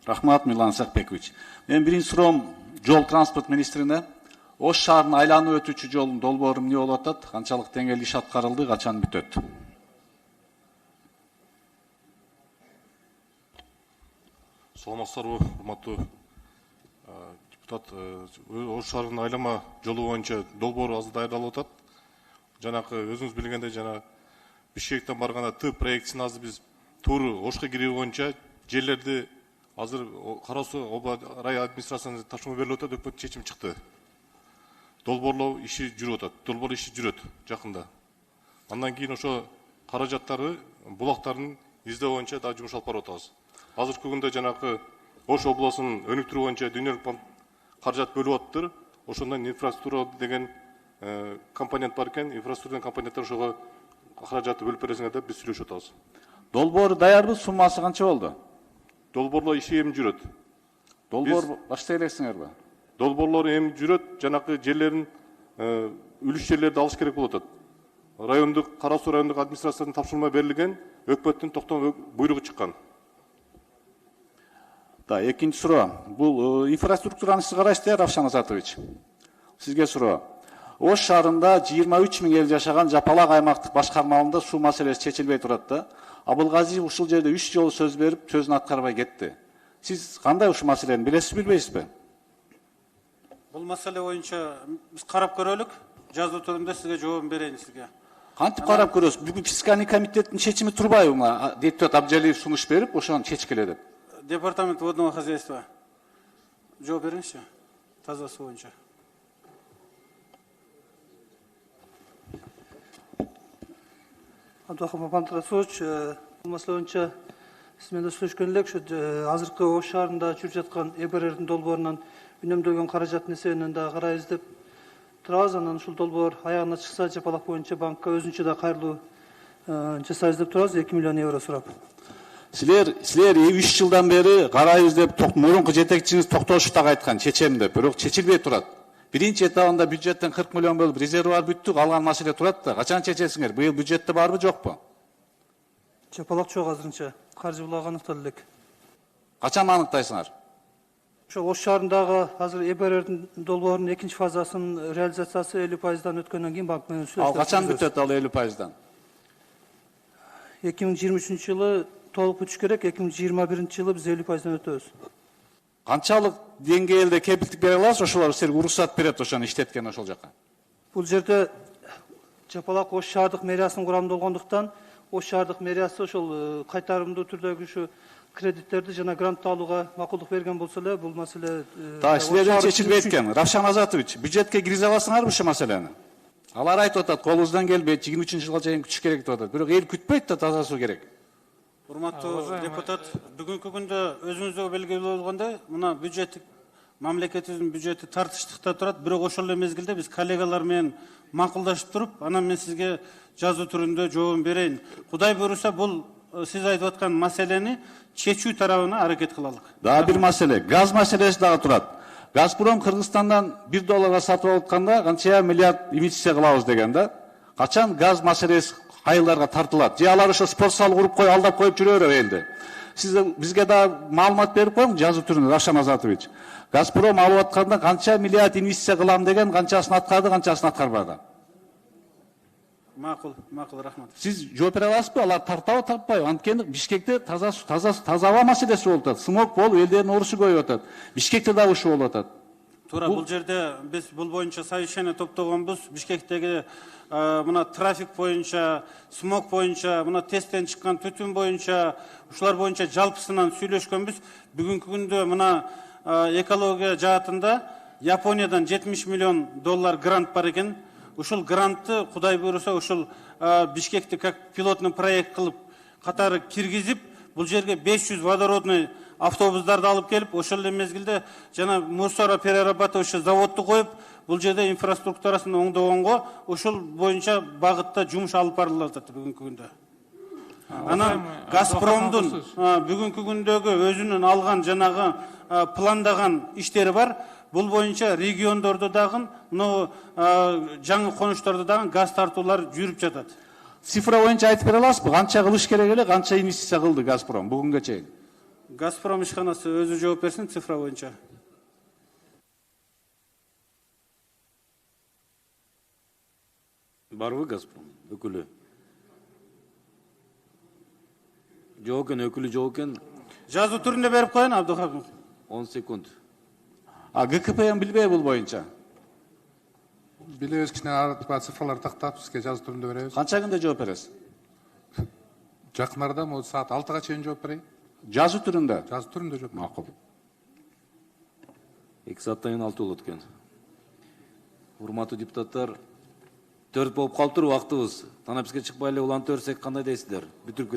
Рахмат, Милан Сакбекович. Мен биринчи суроом жол транспорт министрине. Ош шаарынын айланып өтүүчү жолдун долбоору эмне болуп атат? Канчалык деңгээлде иш аткарылды, качан бүтөт? Саламатсыздарбы, урматтуу депутат. Ош шаарынын айлама жолу боюнча долбоор азыр даярдалып атат. Жанакы өзүңүз билгендей жана Бишкектен барганда Т проектисин азыр биз туура Ошко кирүү боюнча жерлерди азыр Кара Суу рай администрациясына тапшырма берилип атат, өкмөт чечим чыкты. Долбоорлоо иши жүрүп атат. Долбоор иши жүрөт жакында. Андан кийин ошо каражаттары, булактарын издөө боюнча да жумуш алып барып атабыз. Азыркы күндө жанакы Ош областынын өнүктүрүү боюнча дүйнөлүк каражат бөлүп атыптыр. Ошондон инфраструктура деген компонент бар экен. Инфраструктура компоненттер ошого каражатты бөлүп бересиңер деп биз сүйлөшүп атабыз. Долбоор даярбы, суммасы канча болду? Долбоорлор иши эми жүрөт. Долбоор баштай элексиңерби? Долбоорлор эми жүрөт, жанакы жерлерин үлүш жерлерди алыш керек болуп атат. Райондук Кара Суу райондук администрациясынан тапшырма берилген, өкмөттүн токтом буйругу чыккан. Да, экинчи суроо. Бул инфраструктураны сиз карайсыздар, Равшан Азатович. Сизге суроо. Ош шаарында 23 миң эл жашаган Жапалак аймактык башкармалыгында суу маселеси чечилбей турат да. Абылгазиев ушул жерде 3 жолу сөз берип, сөзүн аткарбай кетти. Сиз кандай ушул маселени билесиз, билбейсизби? Бул маселе боюнча биз карап көрөлүк. Жазуу түрүндө сизге жооп берейин сизге. Кантип карап көрөсүз? Бүгүн фискальный комитеттин чечими турбайбы мына? Депутат Абджалиев сунуш берип, ошону чечкиле деп. Департамент водного хозяйства. Жооп бериңизчи. Таза суу боюнча. Абдухамов Антон Расулович, бул маселе боюнча сиз менен сүйлөшкөн элек, ушу азыркы Ош шаарында жүрүп жаткан ЭБРРдин долбоорунан үнөмдөгөн каражаттын эсебинен да карайбыз деп турабыз. Анан ушул долбоор аягына чыкса, Жапалак боюнча банкка өзүнчө да кайрылуу жасайбыз деп турабыз, 2 миллион евро сурап. Силер 3 жылдан бери карайбыз деп мурунку жетекчиңиз Токтошевдагы айткан чечем деп, бирок чечилбей турат. Биринчи этабында бюджеттен 40 миллион бөлүп резервуар бүттү, калган маселе турат да. Качан чечесиңер? Быйыл бюджетте барбы, жокпу? Жапалак жок азырынча. Каржы булагы аныкталды элек. Качан аныктайсыңар? Ошо Ош шаарындагы азыр ЭБРРдин долбоорунун экинчи фазасынын реализациясы 50%дан өткөндөн кийин банк менен сүйлөшүп. Ал качан бүтөт ал 50%дан? 2023 жылы толук бүтүш керек, 2021 жылы биз 50%дан өтөбүз. Канчалык деңгээлде кепилдик бере аласыз? Ошолор силерге уруксат берет ошону иштеткен ошол жака. Бул жерде Жапалак Ош шаардык мэриясынын курамында болгондуктан, Ош шаардык мэриясы ошол кайтарымдуу түрдөгү ушу кредиттерди жана грантты алууга макулдук берген болсо эле, бул маселе Силерден чечилбей экен. Равшан Азатович, бюджетке киргизе аласыңарбы ушул маселени? Алар айтып атат, колубуздан келбейт, 23 жылга чейин күтүш керек деп атат. Бирок эл күтпөйт да, таза суу керек. Урматтуу депутат, бүгүнкү күндө өзүңүзгө белгилүү болгондой, мына бюджеттик мамлекетибиздин бюджети тартыштыкта турат, бирок ошол эле мезгилде биз коллегалар менен макулдашып туруп, анан мен сизге жазуу түрүндө жообун берейин. Кудай буйруса, бул сиз айтып аткан маселени чечүү тарабына аракет кылалык. Дагы бир маселе, газ маселеси дагы турат. Газпром Кыргызстандан $1 сатып алып атканда канча миллиард инвестиция кылабыз деген да. Качан газ маселеси кайылдарга тартылат? Же алар ошо спорт зал куруп коюп, алдап коюп жүрө береби элди? Сиз бизге да маалымат берип коюңуз жазуу түрүндө, Равшан Азатович. Газпром алып атканда канча миллиард инвестиция кылам деген, канчасын аткарды, канчасын аткарбады? Макул, рахмат. Сиз жооп бере аласызбы? Алар тартабы, тартпайбы? Анткени Бишкекте таза аба маселеси болуп атат. Смог болуп, элдердин оорусу көбөйүп атат. Бишкекте дагы ушул болуп атат. Туура, бул жерде биз бул боюнча совещание топтогонбуз. Бишкектеги мына трафик боюнча, смог боюнча, мына тесттен чыккан түтүн боюнча, ушулар боюнча жалпысынан сүйлөшкөнбүз. Бүгүнкү күндө мына экология жаатында Япониядан $70 миллион грант бар экен. Ушул грантты Кудай буйруса ушул Бишкекти как пилотный проект кылып катары киргизип, бул жерге 500 водородный автобустарды алып келип, ошол эле мезгилде жана мусороперерабатывающий заводду коюп, бул жерде инфраструктурасын оңдогонго ушул боюнча багытта жумуш алып барылып атат бүгүнкү күндө. Анан Газпромдун бүгүнкү күндөгү өзүнүн алган жанагы пландаган иштери бар. Бул боюнча региондордо дагы, жаңы конуштарда дагы газ тартуулар жүрүп жатат. Цифра боюнча айтып бере аласызбы? Канча кылыш керек эле, канча инвестиция кылды Газпром бүгүнгө чейин? Газпром ишканасы өзү жооп берсин цифра боюнча. Барбы Газпром өкүлү? Жок экен, өкүлү жок экен. Жазуу түрүндө берип коеюн Абдыхамов. 10 секунд. ГКПМ билбейби бул боюнча? Билебиз, кичине артык цифрлар тактап сизге жазуу түрүндө беребиз. Канча күндө жооп бересиз? Жакын арада могу саат 6-га чейин жооп берейин. Жазуу түрүндө? Жазуу түрүндө жооп. Макул. 2 сааттан кийин 6 болот экен. Урматтуу депутаттар, 4 болуп калыптыр убактыбыз. Танаписке чыкпай эле улантып берсек кандай дейсиздер? Бүтүрүп